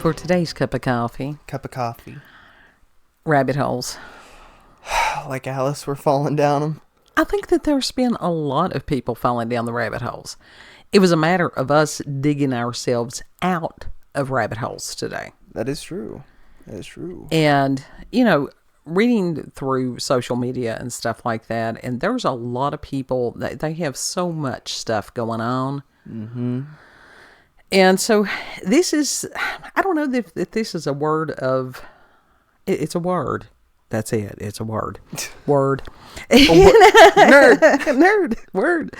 For today's cup of coffee, rabbit holes. Like Alice, we're falling down them. I think that there's been a lot of people falling down the rabbit holes. It was a matter of us digging ourselves out of rabbit holes today. That is true. And, reading through social media and stuff like that, and there's a lot of people that they have so much stuff going on. Mm-hmm. And so this is, I don't know if this is a word of, it's a word. That's it. It's a word. Word. Nerd. Word.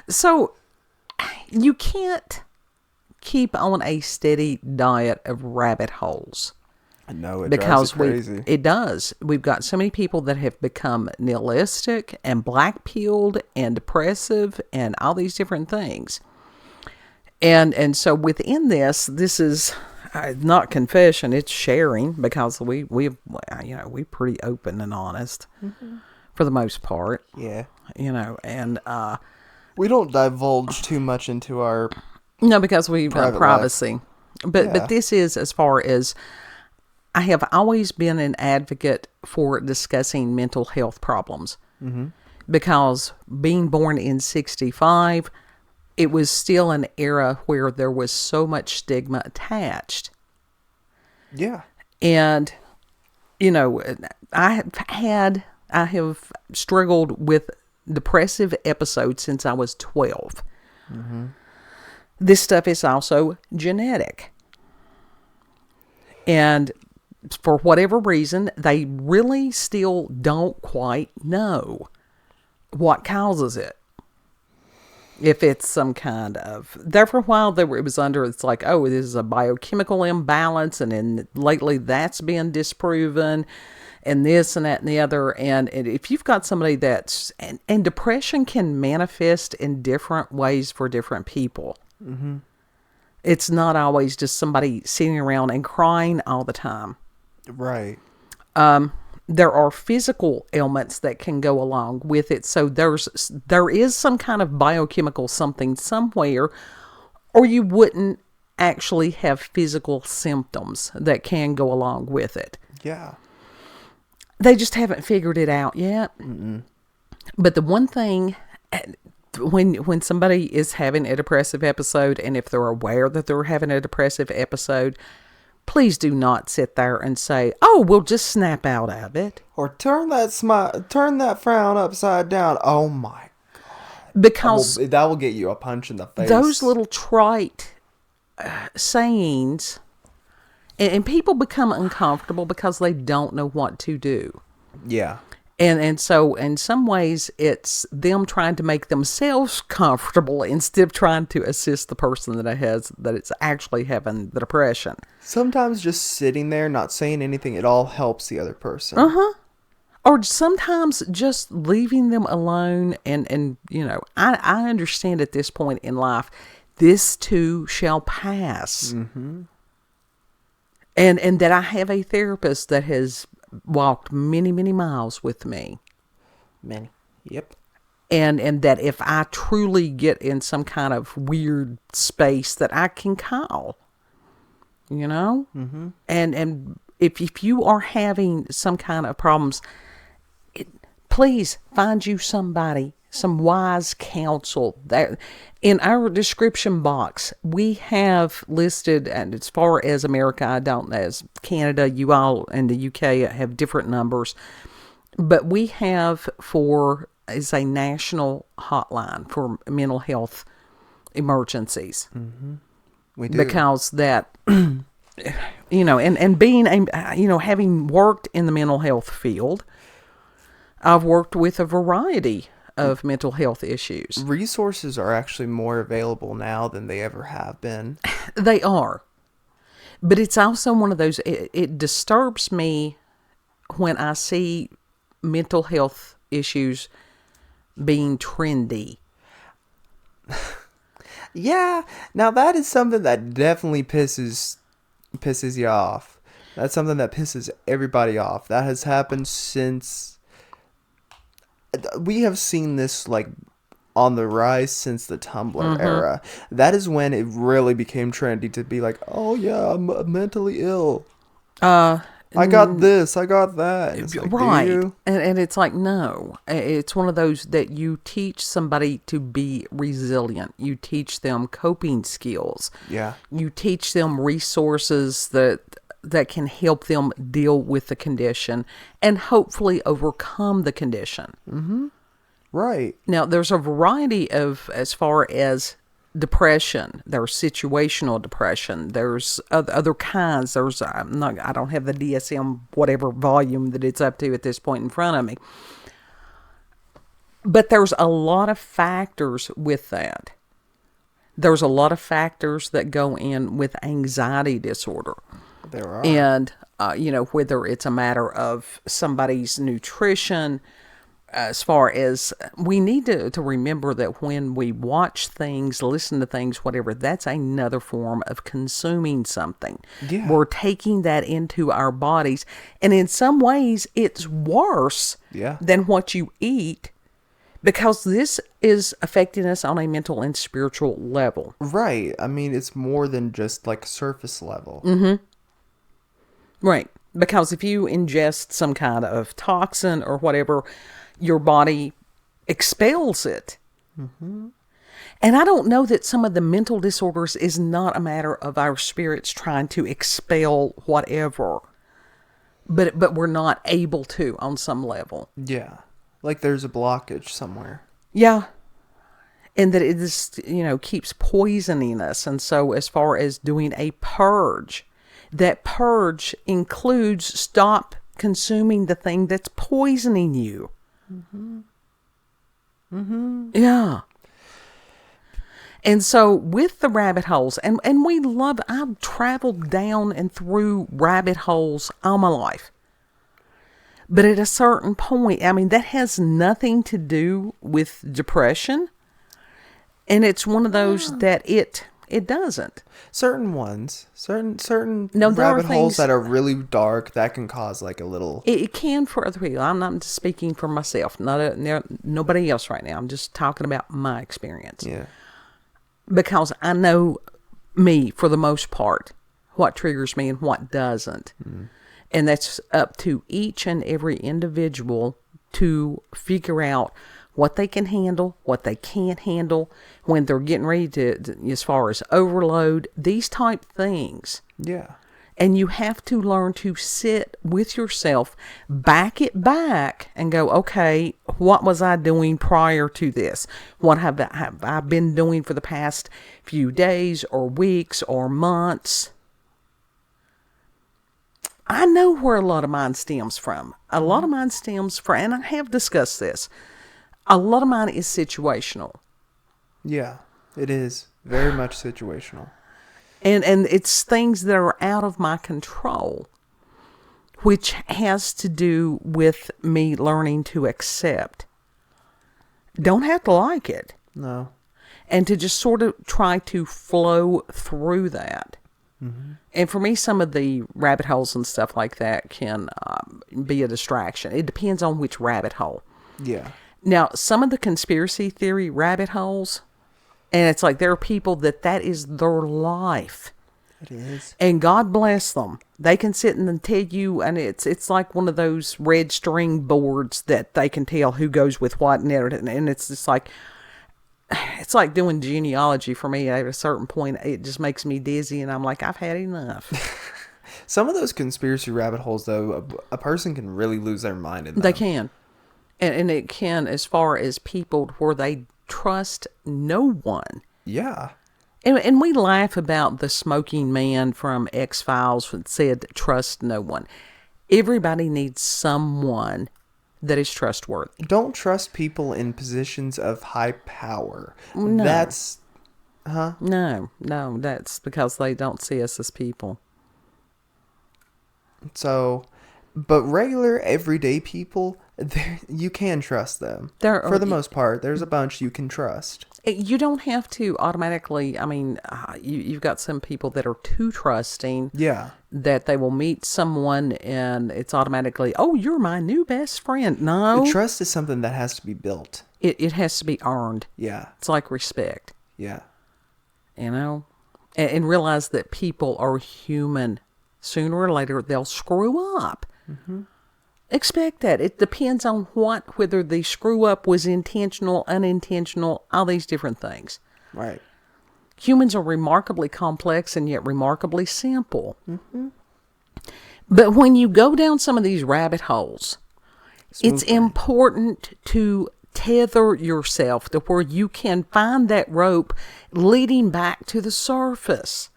So you can't keep on a steady diet of rabbit holes. No, it drives you crazy. It does. We've got so many people that have become nihilistic and black-pilled and depressive and all these different things. And so within this is not confession, it's sharing, because we're pretty open and honest for the most part. Yeah. And we don't divulge too much into our because we've got privacy. But this is, as far as, I have always been an advocate for discussing mental health problems. Mm-hmm. Because being born in 1965, it was still an era where there was so much stigma attached. Yeah. And, I have struggled with depressive episodes since I was 12. Mm-hmm. This stuff is also genetic. And for whatever reason, they really still don't quite know what causes it. If it's some kind of, there for a while it's like, oh, this is a biochemical imbalance, and then lately that's been disproven, and this and that and the other. And if you've got somebody that's, and depression can manifest in different ways for different people. Mm-hmm. It's not always just somebody sitting around and crying all the time. Right. There are physical ailments that can go along with it. So there is some kind of biochemical something somewhere, or you wouldn't actually have physical symptoms that can go along with it. Yeah. They just haven't figured it out yet. Mm-mm. But the one thing, when somebody is having a depressive episode, and if they're aware that they're having a depressive episode, please do not sit there and say, "Oh, we'll just snap out of it," or turn that frown upside down. Oh my God! Because that will get you a punch in the face. Those little trite sayings, and people become uncomfortable because they don't know what to do. Yeah. And so in some ways it's them trying to make themselves comfortable instead of trying to assist the person that it's actually having the depression. Sometimes just sitting there, not saying anything at all, helps the other person. Uh-huh. Or sometimes just leaving them alone. And I understand at this point in life, this too shall pass. Mm-hmm. And that I have a therapist that has walked many, many miles with me. Many. Yep. And that if I truly get in some kind of weird space, that I can call, Mm-hmm. And if you are having some kind of problems, please find you somebody, some wise counsel. That in our description box, we have listed, and as far as America, I don't know, as Canada, you all and the UK have different numbers, but we have is a national hotline for mental health emergencies. Mm-hmm. We do. Because that, and being having worked in the mental health field, I've worked with a variety of mental health issues. Resources are actually more available now than they ever have been. They are. But it's also one of those, it disturbs me when I see mental health issues being trendy. Yeah. Now that is something that definitely pisses you off. That's something that pisses everybody off. That has happened since... We have seen this, like, on the rise since the Tumblr era. That is when it really became trendy to be like, oh yeah, I'm mentally ill. I got this, I got that. And it's like, Right. do you? And it's like, no. It's one of those that you teach somebody to be resilient. You teach them coping skills. Yeah. You teach them resources that can help them deal with the condition and hopefully overcome the condition. Right. Now, there's a variety of, as far as depression, there's situational depression, there's other kinds. I don't have the DSM whatever volume that it's up to at this point in front of me. But there's a lot of factors with that. There's a lot of factors that go in with anxiety disorder. There are. And, whether it's a matter of somebody's nutrition, as far as we need to remember that when we watch things, listen to things, whatever, that's another form of consuming something. Yeah. We're taking that into our bodies. And in some ways, it's worse than what you eat, because this is affecting us on a mental and spiritual level. Right. I mean, it's more than just like surface level. Right. Because if you ingest some kind of toxin or whatever, your body expels it. And I don't know that some of the mental disorders is not a matter of our spirits trying to expel whatever, but we're not able to on some level. Yeah. Like there's a blockage somewhere. Yeah. And that it just, keeps poisoning us. And so as far as doing a purge, that purge includes stop consuming the thing that's poisoning you. Yeah. And so with the rabbit holes, and I've traveled down and through rabbit holes all my life. But at a certain point, I mean, that has nothing to do with depression. And it's one of those that it doesn't. Certain ones, certain No, there are rabbit holes things that are really dark that can cause like a little. It can for other people. I'm not just speaking for myself, nobody else right now. I'm just talking about my experience. Yeah. Because I know me for the most part, what triggers me and what doesn't. And that's up to each and every individual to figure out what they can handle, what they can't handle, when they're getting ready to as far as overload, these type things. Yeah. And you have to learn to sit with yourself, back it back, and go, okay, what was I doing prior to this? What have I been doing for the past few days or weeks or months? I know where a lot of mine stems from. A lot of mine stems from, and I have discussed this, a lot of mine is situational. Yeah, it is very much situational. And it's things that are out of my control, which has to do with me learning to accept. Don't have to like it. No. And to just sort of try to flow through that. And for me, some of the rabbit holes and stuff like that can be a distraction. It depends on which rabbit hole. Yeah. Now, some of the conspiracy theory rabbit holes, and it's like there are people that is their life. It is. And God bless them. They can sit and tell you, and it's like one of those red string boards that they can tell who goes with what and everything. And it's just like, it's like doing genealogy for me. At a certain point, it just makes me dizzy, and I'm like, I've had enough. Some of those conspiracy rabbit holes, though, a person can really lose their mind in them. They can. And it can, as far as people where they trust no one. Yeah. And we laugh about the smoking man from X-Files that said, trust no one. Everybody needs someone that is trustworthy. Don't trust people in positions of high power. No. That's... No, that's because they don't see us as people. So, but regular, everyday people, you can trust them. For the most part, there's a bunch you can trust. You don't have to automatically, I mean, you've got some people that are too trusting. Yeah. That they will meet someone and it's automatically, oh, you're my new best friend. No. Trust is something that has to be built. It has to be earned. Yeah. It's like respect, Yeah. and realize that people are human. Sooner or later, they'll screw up. Expect that. It depends on whether the screw up was intentional, unintentional, all these different things. Right. Humans are remarkably complex and yet remarkably simple. But when you go down some of these rabbit holes, it's important to tether yourself to where you can find that rope leading back to the surface.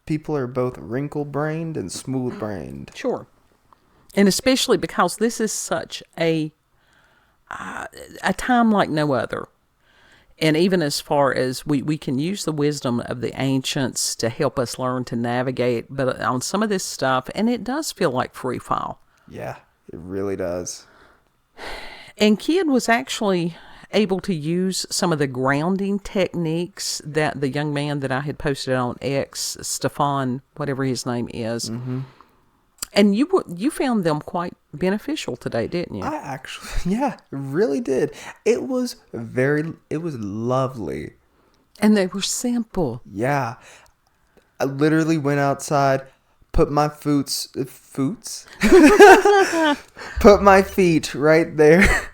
People are both wrinkle-brained and smooth-brained. Sure. And especially because this is such a time like no other. And even as far as we can use the wisdom of the ancients to help us learn to navigate, but on some of this stuff, and it does feel like free fall. Yeah, it really does. And Kid was actually able to use some of the grounding techniques that the young man that I had posted on X, Stefan, whatever his name is. And you found them quite beneficial today, didn't you? I actually, yeah, really did. It was lovely. And they were simple. Yeah. I literally went outside, put my put my feet right there.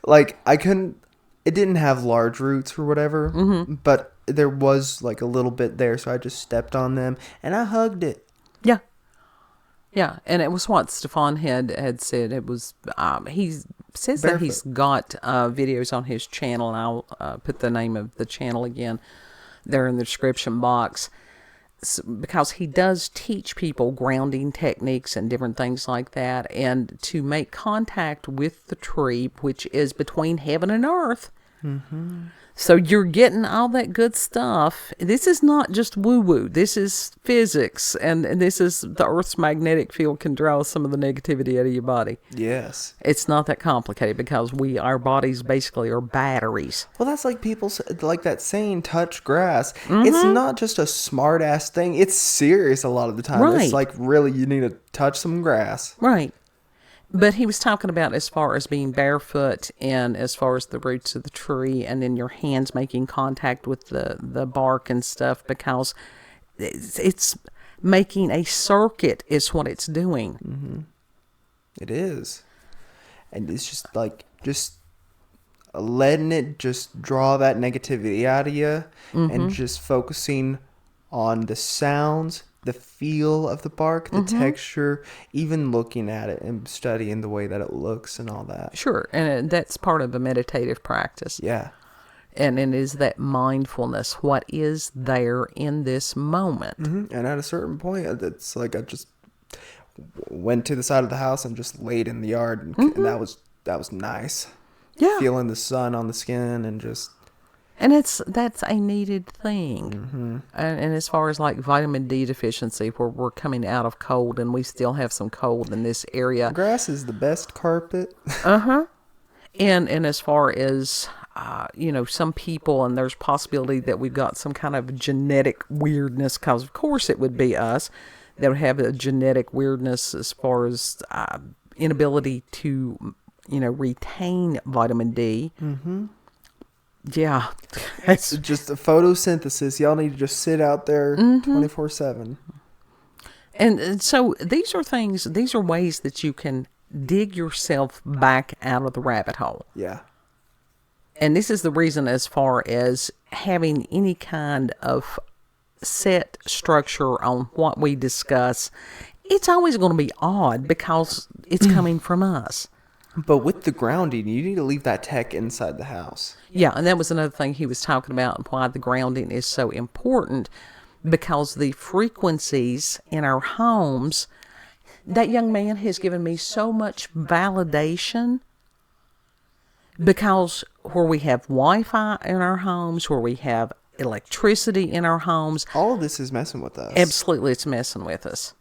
Like, it didn't have large roots or whatever, but there was like a little bit there, so I just stepped on them and I hugged it. Yeah. Yeah, and it was what Stefan had said. It was, he says that he's got videos on his channel, and I'll put the name of the channel again there in the description box, because he does teach people grounding techniques and different things like that, and to make contact with the tree, which is between heaven and earth. So you're getting all that good stuff. This is not just woo-woo. This is physics, and this is the Earth's magnetic field can draw some of the negativity out of your body. Yes. It's not that complicated because our bodies basically are batteries. Well, that's like like that saying, touch grass. It's not just a smart-ass thing. It's serious a lot of the time. Right. It's like, really, you need to touch some grass. Right. But he was talking about as far as being barefoot and as far as the roots of the tree and then your hands making contact with the bark and stuff, because it's making a circuit is what it's doing. It is. And it's just like, letting it just draw that negativity out of you and just focusing on the sounds, the feel of the bark, the texture, even looking at it and studying the way that it looks and all that. Sure, and that's part of a meditative practice. Yeah. And it is that mindfulness, what is there in this moment. And at a certain point, it's like I just went to the side of the house and just laid in the yard, and that was nice. Yeah. Feeling the sun on the skin and just... And that's a needed thing. And as far as like vitamin D deficiency, where we're coming out of cold and we still have some cold in this area. Grass is the best carpet. And as far as, some people, and there's possibility that we've got some kind of genetic weirdness, because of course it would be us that would have a genetic weirdness as far as inability to, retain vitamin D. Yeah. It's just a photosynthesis. Y'all need to just sit out there 24/7. And so these are ways that you can dig yourself back out of the rabbit hole. Yeah. And this is the reason, as far as having any kind of set structure on what we discuss, it's always going to be odd because it's coming from us. But with the grounding, you need to leave that tech inside the house. Yeah, and that was another thing he was talking about, and why the grounding is so important, because the frequencies in our homes, that young man has given me so much validation, because where we have Wi-Fi in our homes, where we have electricity in our homes, all of this is messing with us. Absolutely, it's messing with us.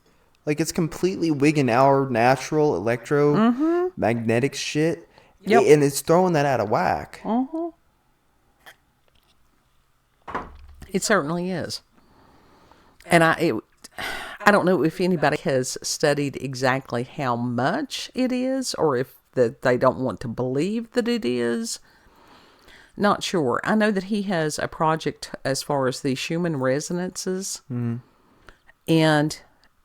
Like, it's completely wigging our natural electromagnetic shit. Yep. And it's throwing that out of whack. It certainly is. And I don't know if anybody has studied exactly how much it is, or if that they don't want to believe that it is. Not sure. I know that he has a project as far as the human resonances. And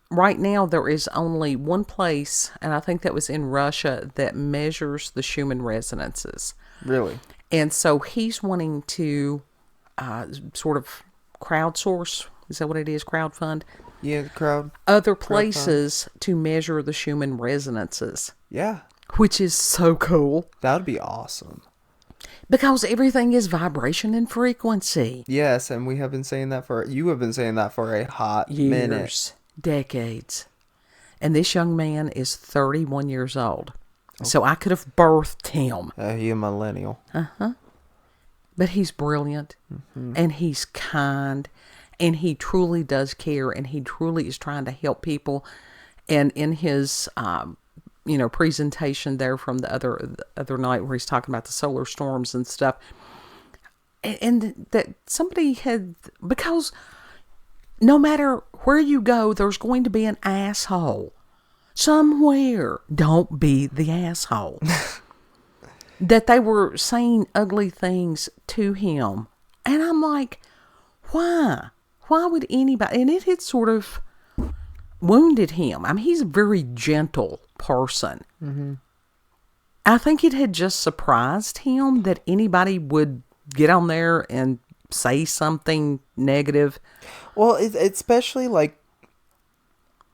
right now there is only one place, and I think that was in Russia, that measures the human resonances. Really? And so he's wanting to sort of crowdsource. Is that what it is? Crowdfund? Yeah, Other places to measure the human resonances. Yeah. Which is so cool. That would be awesome. Because everything is vibration and frequency. Yes, and you have been saying that for a hot minute. Decades. And this young man is 31 years old. Okay. So I could have birthed him. He's a millennial. But he's brilliant. And he's kind. And he truly does care. And he truly is trying to help people. And in his presentation there from the other night where he's talking about the solar storms and stuff, and that somebody had, because no matter where you go, there's going to be an asshole somewhere. Don't be the asshole. That they were saying ugly things to him, and I'm like, why would anybody? And it had sort of wounded him. I mean, he's a very gentle person. I think it had just surprised him that anybody would get on there and say something negative. Well, especially like,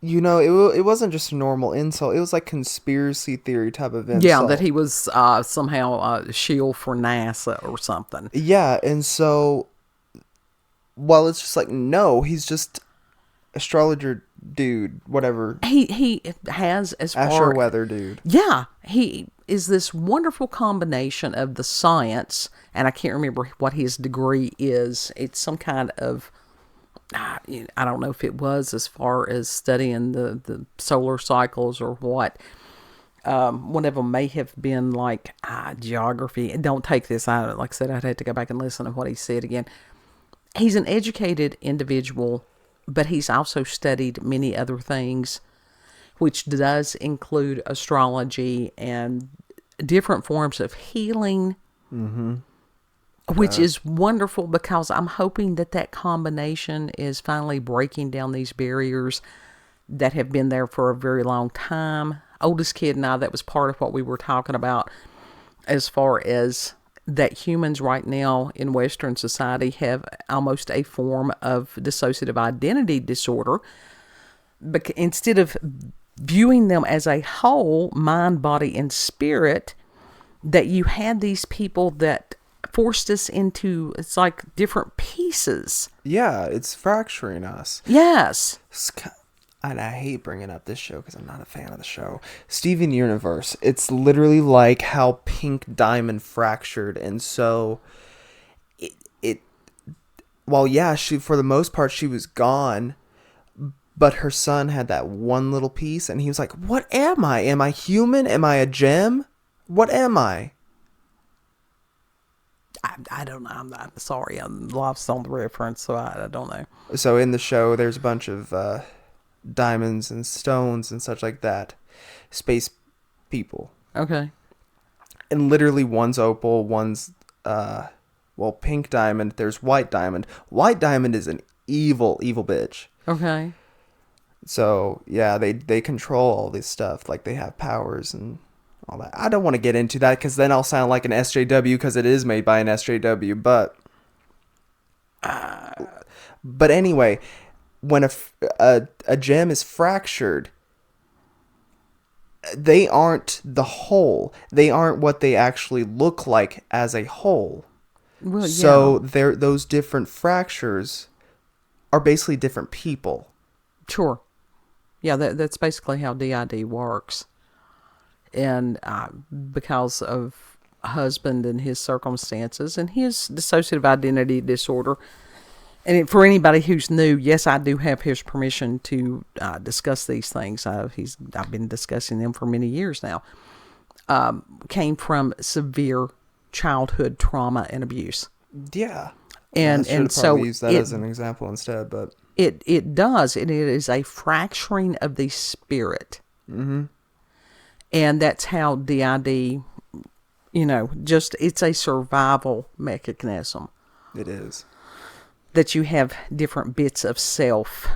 it wasn't just a normal insult. It was like conspiracy theory type of insult. Yeah, that he was somehow a shield for NASA or something. Yeah, and so, well, it's just like, no, he's just astrologer dude, whatever. He has as far... Asher weather dude. Yeah, he is this wonderful combination of the science, and I can't remember what his degree is. It's some kind of, I don't know if it was as far as studying the solar cycles or what. One of them may have been like geography. And don't take this out. Like I said, I'd have to go back and listen to what he said again. He's an educated individual, but he's also studied many other things, which does include astrology and different forms of healing, which is wonderful, because I'm hoping that combination is finally breaking down these barriers that have been there for a very long time. Oldest kid and I, that was part of what we were talking about, as far as that humans right now in Western society have almost a form of dissociative identity disorder. But instead of viewing them as a whole, mind, body, and spirit, that you had these people that forced us into, it's like different pieces. Yeah, it's fracturing us. Yes. And I hate bringing up this show because I'm not a fan of the show. Steven Universe. It's literally like how Pink Diamond fractured. And so, well, yeah, for the most part, she was gone. But her son had that one little piece. And he was like, what am I? Am I human? Am I a gem? What am I? I don't know. I'm sorry. I'm lost on the reference, so I don't know. So in the show, there's a bunch of diamonds and stones and such like that. Space people. Okay. And literally one's opal, one's, pink diamond. There's white diamond. White diamond is an evil, evil bitch. Okay. So, yeah, they control all this stuff. Like, they have powers and all that. I don't want to get into that because then I'll sound like an SJW because it is made by an SJW. But anyway, when a gem is fractured, they aren't the whole. They aren't what they actually look like as a whole. Well, yeah. So those different fractures are basically different people. Sure. Yeah, that's basically how DID works. And because of a husband and his circumstances and his dissociative identity disorder, and for anybody who's new, yes, I do have his permission to discuss these things. I've been discussing them for many years now. Came from severe childhood trauma and abuse. Yeah. And so use that as an example instead, but it does, and it is a fracturing of the spirit. Mm-hmm. And that's how DID, just it's a survival mechanism. It is. That you have different bits of self.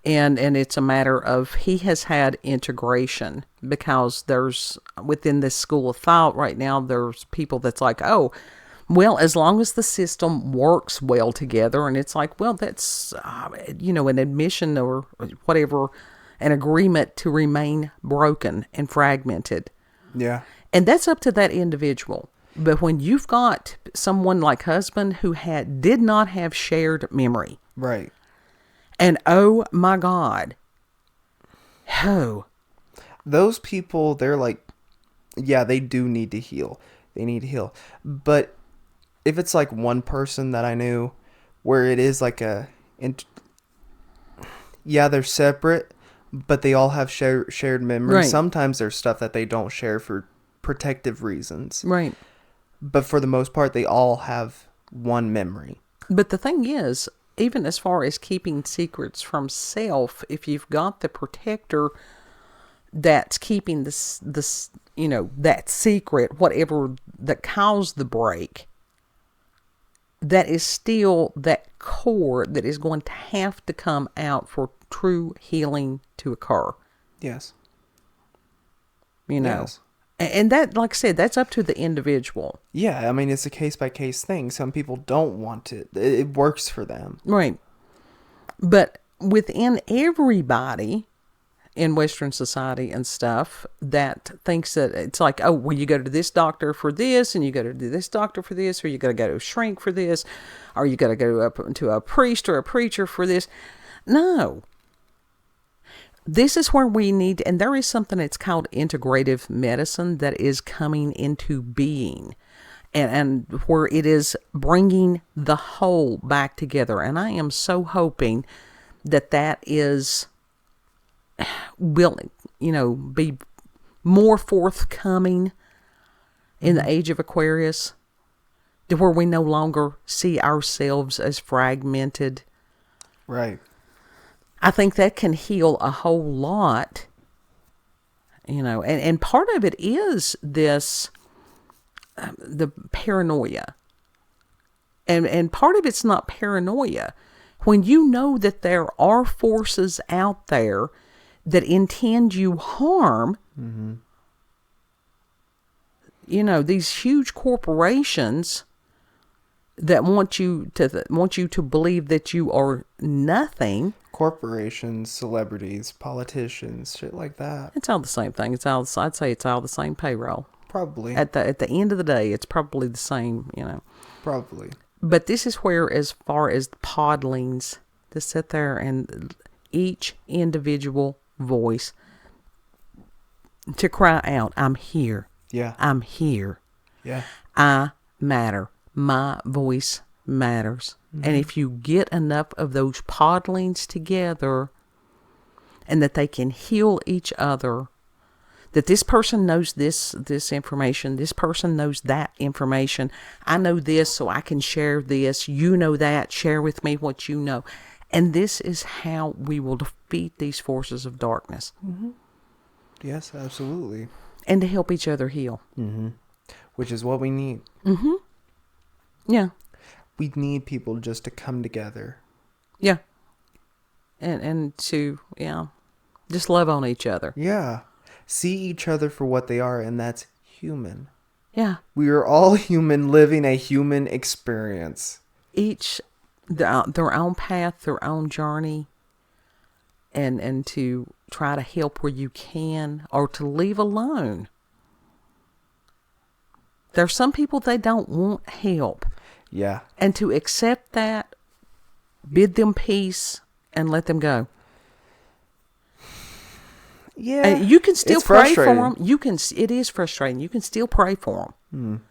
And it's a matter of, he has had integration, because there's, within this school of thought right now, there's people that's like, oh, well, as long as the system works well together, and it's like, well, that's, an admission or whatever, an agreement to remain broken and fragmented. Yeah. And that's up to that individual. But when you've got someone like husband who did not have shared memory. Right. And oh my God. Oh. Those people, they're like, yeah, they do need to heal. They need to heal. But if it's like one person that I knew where it is like they're separate, but they all have shared memory. Right. Sometimes there's stuff that they don't share for protective reasons. Right. But for the most part, they all have one memory. But the thing is, even as far as keeping secrets from self, if you've got the protector that's keeping this that secret, whatever that caused the break, that is still that core that is going to have to come out for true healing to occur. Yes. Yes. And that, like I said, that's up to the individual. Yeah, I mean, it's a case-by-case thing. Some people don't want it. It works for them. Right. But within everybody in Western society and stuff that thinks that it's like, oh, well, you go to this doctor for this, and you go to this doctor for this, or you got to go to a shrink for this, or you got to go to a priest or a preacher for this. No. This is where we need, and there is something that's called integrative medicine that is coming into being, and where it is bringing the whole back together. And I am so hoping that will, be more forthcoming in the age of Aquarius, to where we no longer see ourselves as fragmented. Right. I think that can heal a whole lot, and part of it is this, the paranoia. And part of it's not paranoia. When you know that there are forces out there that intend you harm, these huge corporations that want you to believe that you are nothing. Corporations, celebrities, politicians, shit like that. It's all the same thing. I'd say it's all the same payroll. Probably. At the end of the day, it's probably the same, Probably. But this is where, as far as podlings, to sit there and each individual voice to cry out, I'm here. Yeah. I'm here. Yeah. I matter. My voice matters. And if you get enough of those podlings together, and that they can heal each other, that this person knows this information, this person knows that information, I know this, so I can share this, you know that, share with me what you know. And this is how we will defeat these forces of darkness. Mm-hmm. Yes, absolutely. And to help each other heal. Mm-hmm. Which is what we need. Mm-hmm. Yeah. We need people just to come together. Yeah. And to, just love on each other. Yeah. See each other for what they are, and that's human. Yeah. We are all human, living a human experience. Each their own path, their own journey, and to try to help where you can, or to leave alone. There's some people, they don't want help. Yeah. And to accept that, bid them peace, and let them go. Yeah. And you can still it's pray for frustrating. them. It is frustrating. You can still pray for them.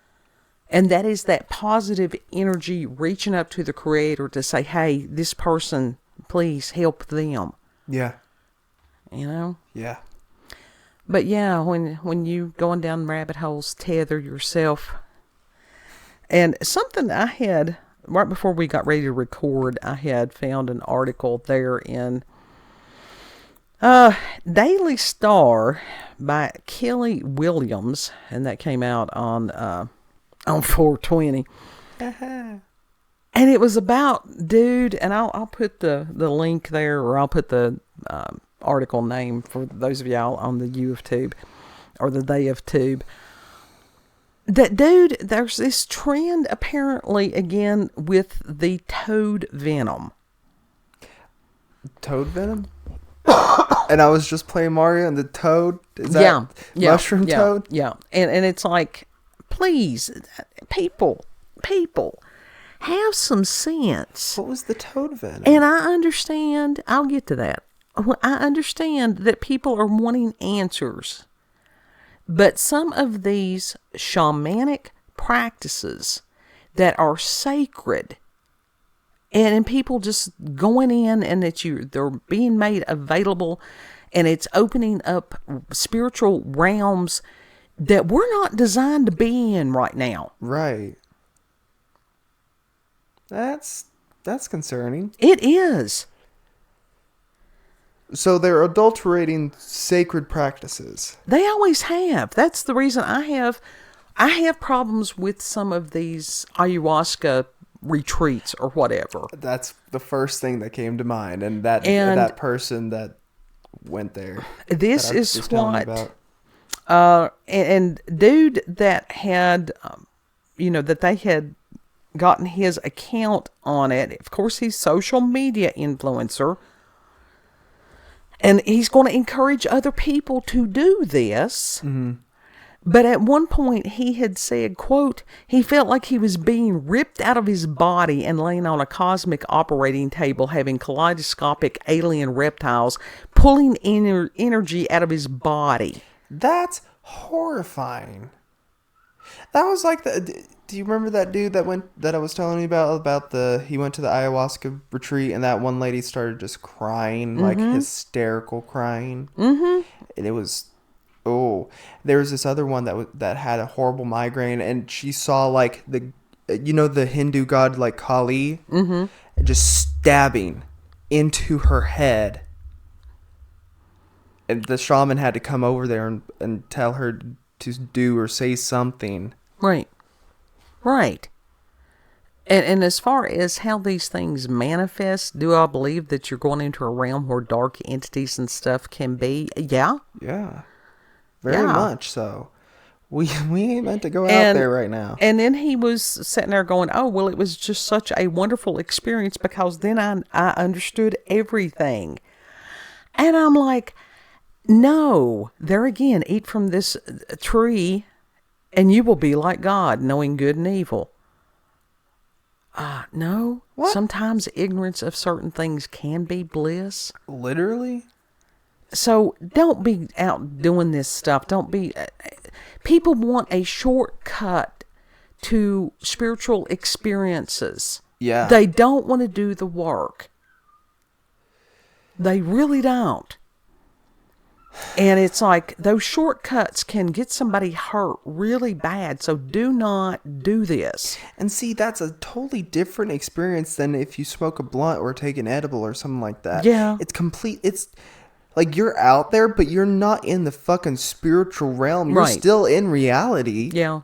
And that is that positive energy reaching up to the Creator to say, hey, this person, please help them. Yeah. Yeah. But yeah, when you going down rabbit holes, tether yourself. And something I had, right before we got ready to record, I had found an article there in Daily Star by Kelly Williams, and that came out on 420. And it was about, dude, and I'll put the link there, or I'll put the article name for those of y'all on the U of Tube, or the Day of Tube. That, dude, there's this trend, apparently, again, with the toad venom. Toad venom? And I was just playing Mario, and the toad, is that mushroom toad? Yeah, and it's like, please, people, have some sense. What was the toad venom? And I understand, I'll get to that. I understand that people are wanting answers. But some of these shamanic practices that are sacred, and people just going in, and they're being made available, and it's opening up spiritual realms that we're not designed to be in right now. Right. That's concerning. It is. So they're adulterating sacred practices. They always have. That's the reason I have problems with some of these ayahuasca retreats or whatever. That's the first thing that came to mind, and that person that went there. This is what. And dude that had, that they had gotten his account on it. Of course, he's social media influencer. And he's going to encourage other people to do this. Mm-hmm. But at one point he had said, quote, he felt like he was being ripped out of his body and laying on a cosmic operating table, having kaleidescopic alien reptiles pulling energy out of his body. That's horrifying. That was like do you remember that dude that I was telling you about he went to the ayahuasca retreat, and that one lady started just crying, like hysterical crying. Mm-hmm. And it was, there was this other one that had a horrible migraine, and she saw like the Hindu god like Kali, just stabbing into her head. And the shaman had to come over there and tell her to do or say something. Right. And as far as how these things manifest, do I believe that you're going into a realm where dark entities and stuff can be? Yeah. Yeah. Very much so. We ain't meant to go out there right now. And then he was sitting there going, oh, well, it was just such a wonderful experience because then I understood everything. And I'm like, no, there again, eat from this tree and you will be like God, knowing good and evil. No. What? Sometimes ignorance of certain things can be bliss. Literally? So don't be out doing this stuff. Don't be... people want a shortcut to spiritual experiences. Yeah. They don't want to do the work. They really don't. And it's like those shortcuts can get somebody hurt really bad. So do not do this. And see, that's a totally different experience than if you smoke a blunt or take an edible or something like that. Yeah. It's like you're out there, but you're not in the fucking spiritual realm. You're right. Still in reality. Yeah.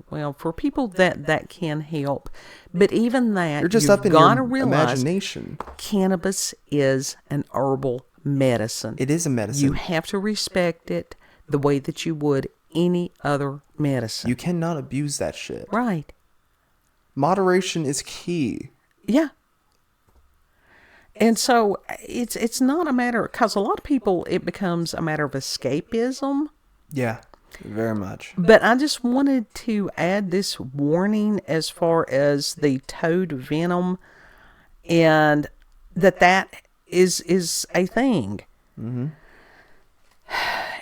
Well, for people that can help. But even that, you're just up in your imagination. Cannabis is an herbal medicine. It is a medicine. You have to respect it the way that you would any other medicine. You cannot abuse that shit. Right. Moderation is key. Yeah. And so it's not a matter, because a lot of people, it becomes a matter of escapism. Yeah, very much. But I just wanted to add this warning as far as the toad venom, and that is a thing. Mm-hmm.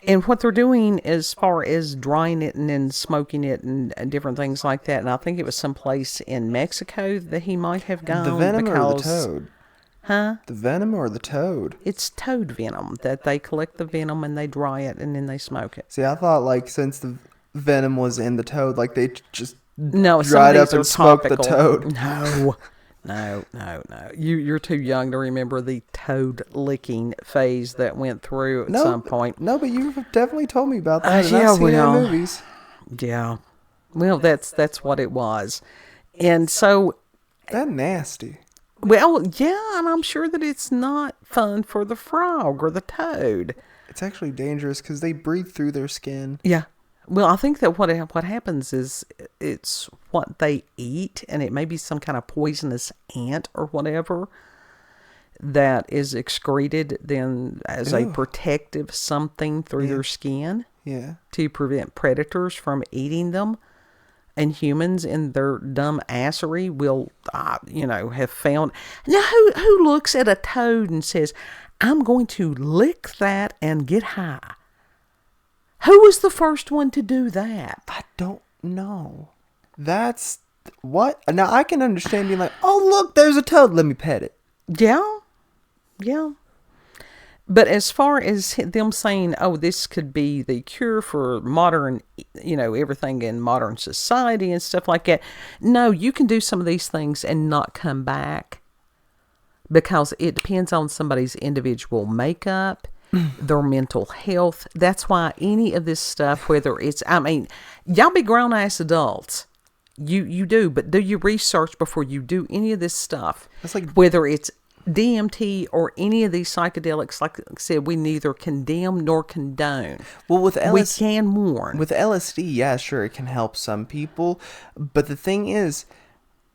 And what they're doing as far as drying it and then smoking it and different things like that. And I think it was someplace in Mexico that he might have gone. The venom or the toad? Huh? The venom or the toad? It's toad venom, that they collect the venom and they dry it and then they smoke it. See, I thought like since the venom was in the toad, like they just dried up and smoked the toad. No. No. You're too young to remember the toad licking phase that went through at some point. No, but you've definitely told me about that. And Yeah, I've seen it in well, movies. Yeah. Well, that's what it was. And so, That nasty. well, yeah, and I'm sure that it's not fun for the frog or the toad. It's actually dangerous because they breathe through their skin. Yeah. Well, I think that what happens is it's what they eat, and it may be some kind of poisonous ant or whatever that is excreted then as a protective something through their skin Yeah. to prevent predators from eating them. And humans in their dumb assery will, have found. Now, who looks at a toad and says, I'm going to lick that and get high? Who was the first one to do that? I don't know. That's what? Now, I can understand being like, oh, look, there's a toad. Let me pet it. Yeah. But as far as them saying, oh, this could be the cure for modern, everything in modern society and stuff like that. No, you can do some of these things and not come back because it depends on somebody's individual makeup, their mental health. That's why any of this stuff, whether it's, y'all be grown-ass adults. You do, but do your research before you do any of this stuff. That's like whether it's DMT or any of these psychedelics, like I said, we neither condemn nor condone. Well, with we can warn. With LSD, yeah, sure, it can help some people. But the thing is,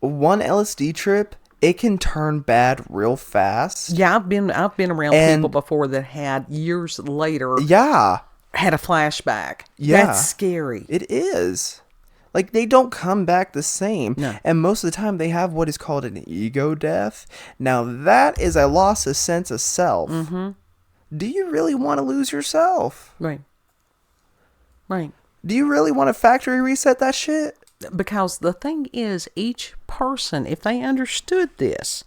one LSD trip, it can turn bad real fast. Yeah, I've been around people before that had years later. Yeah. Had a flashback. Yeah. That's scary. It is. Like, they don't come back the same. No. And most of the time, they have what is called an ego death. Now, that is a loss of sense of self. Mm-hmm. Do you really want to lose yourself? Right. Do you really want to factory reset that shit? Because the thing is, each person, if they understood this,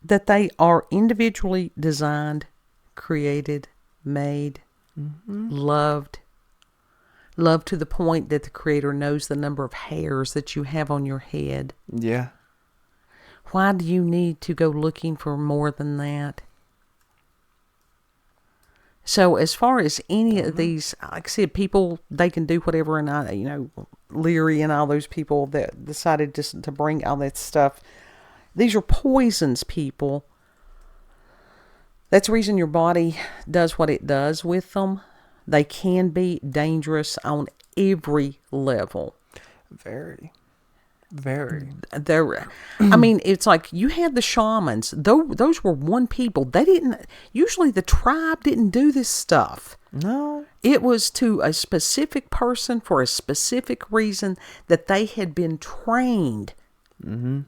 that they are individually designed, created, made, loved to the point that the Creator knows the number of hairs that you have on your head. Yeah. Why do you need to go looking for more than that? So as far as any of these, like I said, people, they can do whatever, and Leary and all those people that decided to bring all that stuff. These are poisons, people. That's the reason your body does what it does with them. They can be dangerous on every level. Very. It's like you had the shamans. Those were one people. Usually the tribe didn't do this stuff. No. It was to a specific person for a specific reason that they had been trained. Mm-hmm.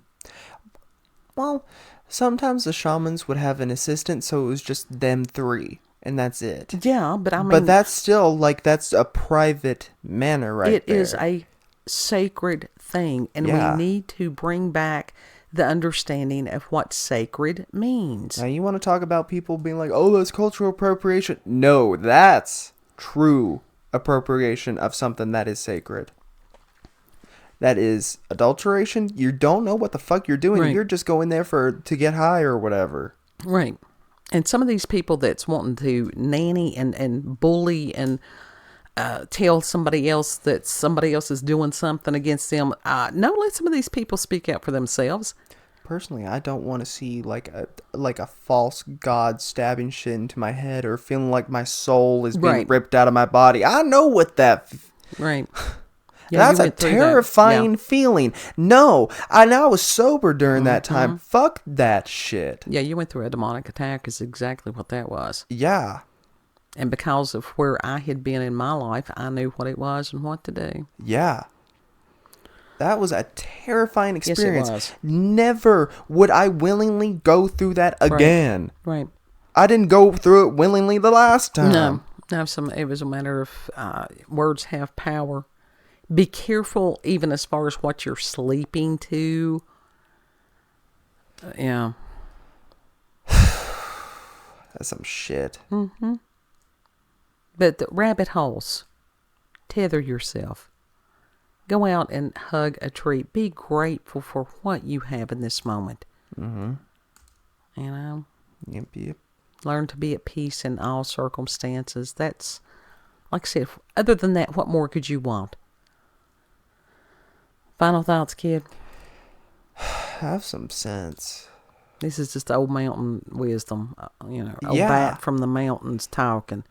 Well, sometimes the shamans would have an assistant, so it was just them three. And that's it. Yeah, but But that's still, that's a private manner there. It is a sacred thing. And we need to bring back the understanding of what sacred means. Now, you want to talk about people being like, oh, that's cultural appropriation. No, that's true appropriation of something that is sacred. That is adulteration. You don't know what the fuck you're doing. Right. You're just going there to get high or whatever. Right. And some of these people that's wanting to nanny and bully and tell somebody else that somebody else is doing something against them, let some of these people speak out for themselves. Personally, I don't want to see like a false god stabbing shit into my head or feeling like my soul is being ripped out of my body. I know what that... Right. Yeah, that's a terrifying feeling. No, I was sober during that time. Fuck that shit. Yeah, you went through a demonic attack is exactly what that was. Yeah. And because of where I had been in my life, I knew what it was and what to do. Yeah. That was a terrifying experience. Yes, it was. Never would I willingly go through that again. Right. I didn't go through it willingly the last time. No, it was a matter of words have power. Be careful even as far as what you're sleeping to. Yeah. That's some shit. Mm-hmm. But the rabbit holes, tether yourself. Go out and hug a tree. Be grateful for what you have in this moment. Mm-hmm. You know? Yep. Learn to be at peace in all circumstances. That's, like I said, other than that, what more could you want? Final thoughts, kid? Have some sense. This is just old mountain wisdom. Old Yeah. bat from the mountains talking.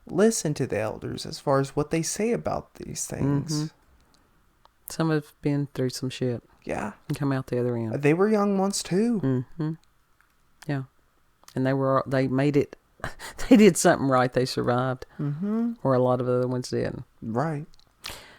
Listen to the elders as far as what they say about these things. Mm-hmm. Some have been through some shit Yeah. and come out the other end. They were young once too. Mm-hmm. Yeah. And they made it, they did something right. They survived. Mm-hmm. Or a lot of other ones didn't. Right.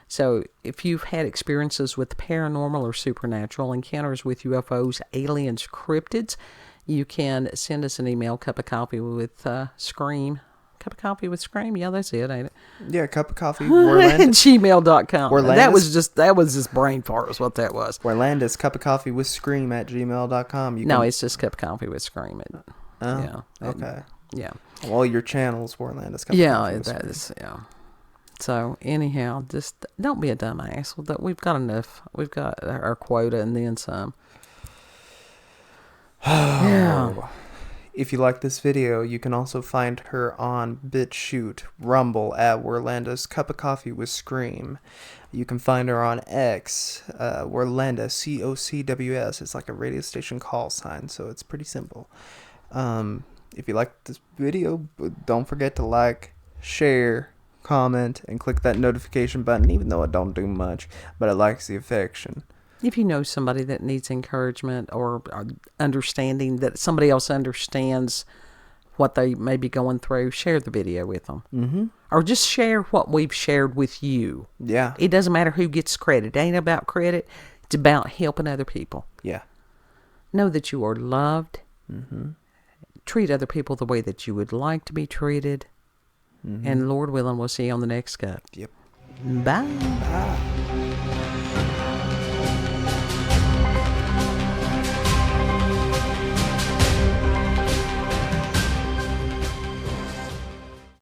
So if you've had experiences with paranormal or supernatural encounters with UFOs, aliens, cryptids, you can send us an email, cupofcoffeewithscream. Cup of coffee with Scream. Yeah, that's it, ain't it? Yeah, cup of coffee. Orlando. gmail.com. That was just brain fart is what that was. Orlando's cup of coffee with Scream at gmail.com. No, it's just Cup of Coffee with Scream. Oh, okay. Yeah. Well, your channel's Orlando's cup of coffee with that Scream. is, yeah. So, anyhow, just don't be a dumbass. We've got enough. We've got our quota and then some. Yeah. If you like this video, you can also find her on BitChute, Rumble at Orlando's Cup of Coffee with Scream. You can find her on X, Orlando, COCWS. It's like a radio station call sign, so it's pretty simple. If you like this video, don't forget to like, share, comment, and click that notification button, even though it don't do much, but it likes the affection. If you know somebody that needs encouragement or understanding, that somebody else understands what they may be going through, share the video with them. Mm-hmm. Or just share what we've shared with you. Yeah. It doesn't matter who gets credit. It ain't about credit. It's about helping other people. Yeah. Know that you are loved. Mm-hmm. Treat other people the way that you would like to be treated. Mm-hmm. And Lord willing, we'll see you on the next cup. Yep. Bye. Bye.